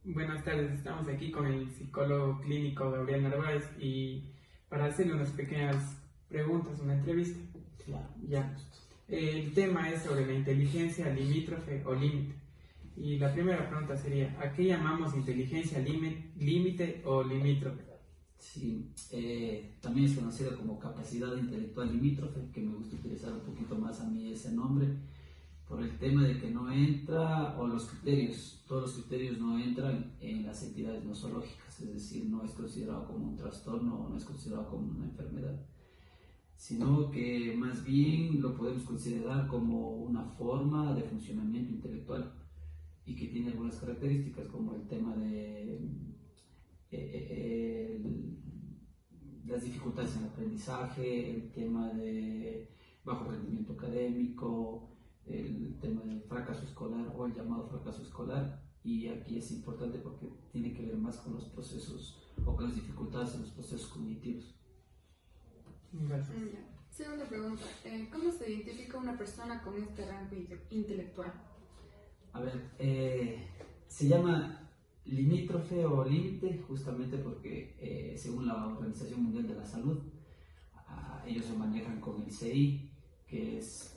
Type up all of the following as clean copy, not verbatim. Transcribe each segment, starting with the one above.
Buenas tardes, estamos aquí con el psicólogo clínico Gabriel Narváez y para hacerle unas pequeñas preguntas, una entrevista. Claro, Ya. El tema es sobre la inteligencia limítrofe o límite. Y la primera pregunta sería, ¿a qué llamamos inteligencia límite o limítrofe? sí, también es conocido como capacidad intelectual limítrofe, que me gusta utilizar un poquito más a mí ese nombre, por el tema de que no entra, o los criterios, todos los criterios no entran en las entidades nosológicas, es decir, no es considerado como un trastorno o no es considerado como una enfermedad, sino que más bien lo podemos considerar como una forma de funcionamiento intelectual y que tiene algunas características como el tema de las dificultades en el aprendizaje, el tema de bajo rendimiento académico, el tema del fracaso escolar o el llamado fracaso escolar. Y aquí es importante porque tiene que ver más con los procesos o con las dificultades en los procesos cognitivos. Gracias. Segunda pregunta, ¿cómo se identifica una persona con este rango intelectual? A ver, se llama limítrofe o límite justamente porque según la Organización Mundial de la Salud, ellos se manejan con el CI, que es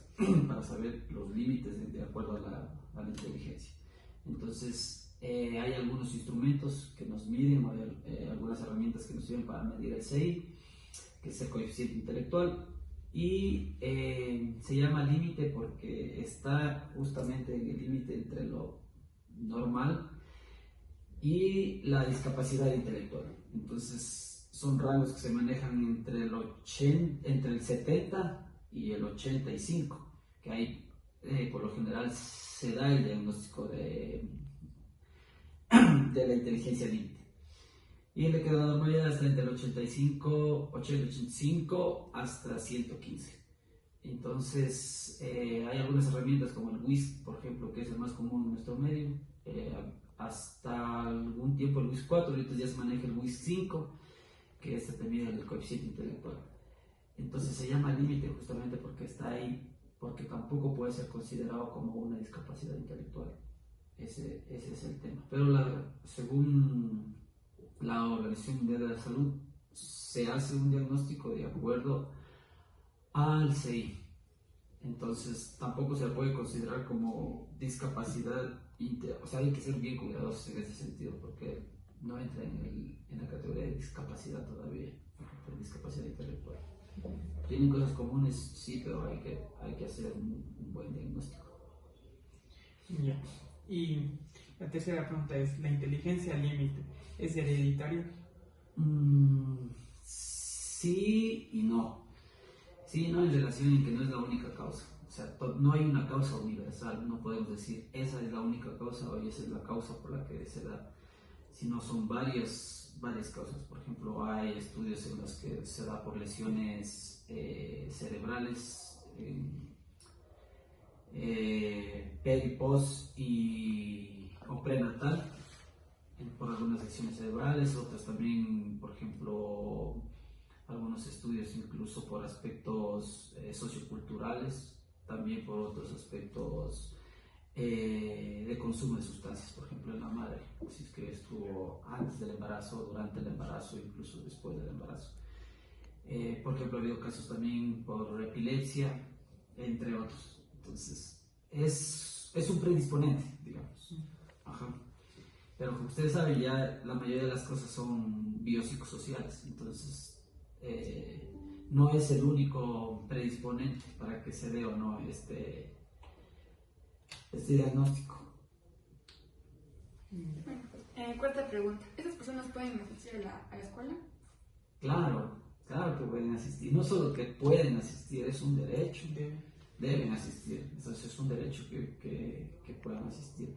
para saber los límites de acuerdo a la inteligencia. Entonces, hay algunos instrumentos que nos miden, o algunas herramientas que nos sirven para medir el CI, que es el coeficiente intelectual, y se llama límite porque está justamente en el límite entre lo normal y la discapacidad intelectual. Entonces son rangos que se manejan entre el 70 y el 85, que ahí por lo general se da el diagnóstico de la inteligencia límite. Y el de que la normalidad está entre el 85 hasta 115. Entonces, hay algunas herramientas como el WIS, por ejemplo, que es el más común en nuestro medio. Hasta algún tiempo el WIS 4, ahorita ya se maneja el WIS 5, que es te mide el coeficiente intelectual. Entonces se llama límite justamente porque está ahí, porque tampoco puede ser considerado como una discapacidad intelectual. Ese es el tema. Pero según la Organización Mundial de la Salud, se hace un diagnóstico de acuerdo al CI. Entonces tampoco se puede considerar como discapacidad, o sea, hay que ser bien cuidadosos en ese sentido porque no entra en la categoría de discapacidad todavía, de discapacidad intelectual. Tienen cosas comunes, sí, pero hay que hacer un buen diagnóstico. Ya. Y la tercera pregunta es, ¿la inteligencia límite es hereditaria? Sí y no. Sí, no en relación en que no es la única causa. O sea, no hay una causa universal. No podemos decir esa es la única causa o esa es la causa por la que se da. Sino son varias causas. Por ejemplo, hay estudios en los que se da por lesiones cerebrales, peri, post o prenatal, por algunas lesiones cerebrales, otras también, por ejemplo, algunos estudios incluso por aspectos socioculturales, también por otros aspectos de consumo de sustancias, por ejemplo en la madre, si es que estuvo antes del embarazo, durante el embarazo, incluso después del embarazo. Por ejemplo, ha habido casos también por epilepsia, entre otros. Entonces, es un predisponente, digamos. Ajá. Pero como ustedes saben, ya la mayoría de las cosas son biopsicosociales, entonces no es el único predisponente para que se dé o no este diagnóstico. Cuarta pregunta, ¿estas personas pueden asistir a la escuela? Claro que pueden asistir. No solo que pueden asistir, es un derecho. Deben asistir. Entonces es un derecho que puedan asistir.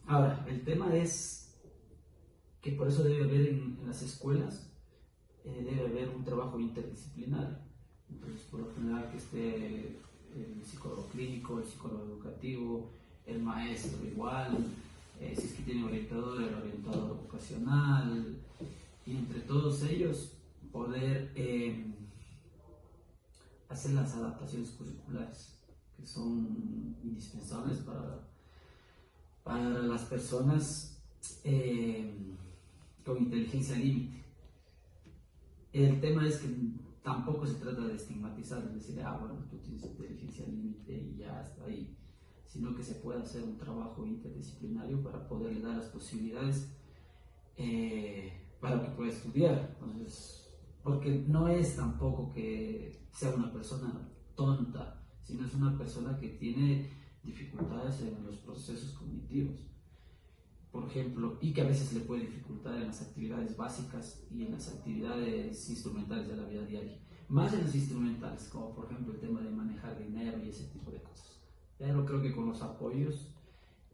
Ahora, el tema es que por eso debe haber en las escuelas, debe haber un trabajo interdisciplinario. Entonces, por lo general que esté el psicólogo clínico, el psicólogo educativo, el maestro igual, si es que tiene orientador, el orientador vocacional, y entre todos ellos poder hacer las adaptaciones curriculares que son indispensables para las personas con inteligencia límite. El tema es que tampoco se trata de estigmatizar, es decir, bueno, tú tienes inteligencia límite y ya está ahí, sino que se puede hacer un trabajo interdisciplinario para poderle dar las posibilidades para que pueda estudiar. Entonces, porque no es tampoco que sea una persona tonta, sino es una persona que tiene dificultades en los procesos cognitivos, por ejemplo, y que a veces le puede dificultar en las actividades básicas y en las actividades instrumentales de la vida diaria. Más en los instrumentales, como por ejemplo el tema de manejar dinero y ese tipo de cosas. Pero creo que con los apoyos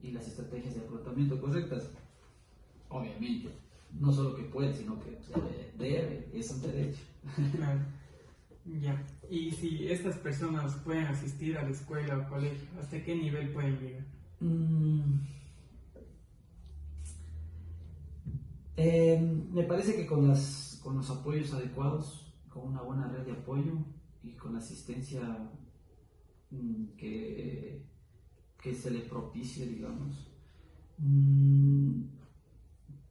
y las estrategias de afrontamiento correctas, obviamente, no solo que puede, sino que debe, es un derecho. Claro. Ya. Y si estas personas pueden asistir a la escuela o colegio, ¿hasta qué nivel pueden llegar? Me parece que con los apoyos adecuados, con una buena red de apoyo y con la asistencia que se le propicie, digamos,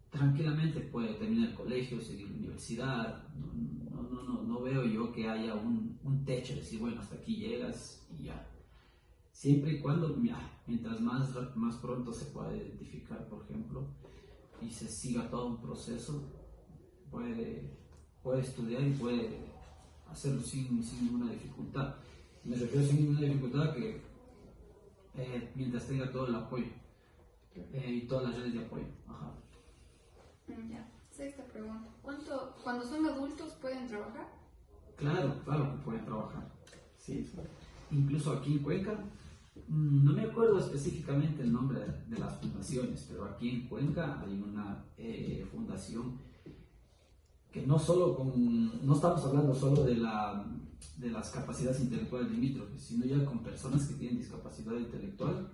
tranquilamente puede terminar el colegio, seguir la universidad. No veo yo que haya un techo de decir, bueno, hasta aquí llegas y ya. Siempre y cuando, mientras más pronto se pueda identificar, por ejemplo, y se siga todo un proceso, puede estudiar y puede hacerlo sin ninguna dificultad. Me refiero sin ninguna dificultad que mientras tenga todo el apoyo y todas las redes de apoyo. Ajá. Ya, sexta pregunta. Cuando son adultos pueden trabajar? Claro que pueden trabajar. Sí, sí. Incluso aquí en Cuenca, no me acuerdo específicamente el nombre de las fundaciones, pero aquí en Cuenca hay una fundación que no estamos hablando solo de las capacidades intelectuales limítrofes, sino ya con personas que tienen discapacidad intelectual,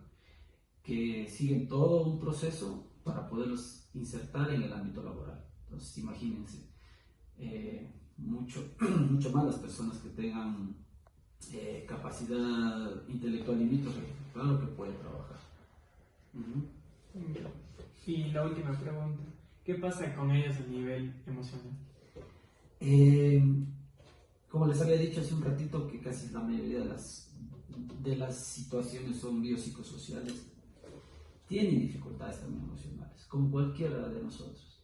que siguen todo un proceso para poderlos insertar en el ámbito laboral. Entonces, imagínense, mucho más las personas que tengan capacidad intelectual limítrofe, claro que puede trabajar. Y la última pregunta, ¿qué pasa con ellos a nivel emocional? Como les había dicho hace un ratito, que casi la mayoría de las situaciones son biopsicosociales, tienen dificultades también emocionales, como cualquiera de nosotros.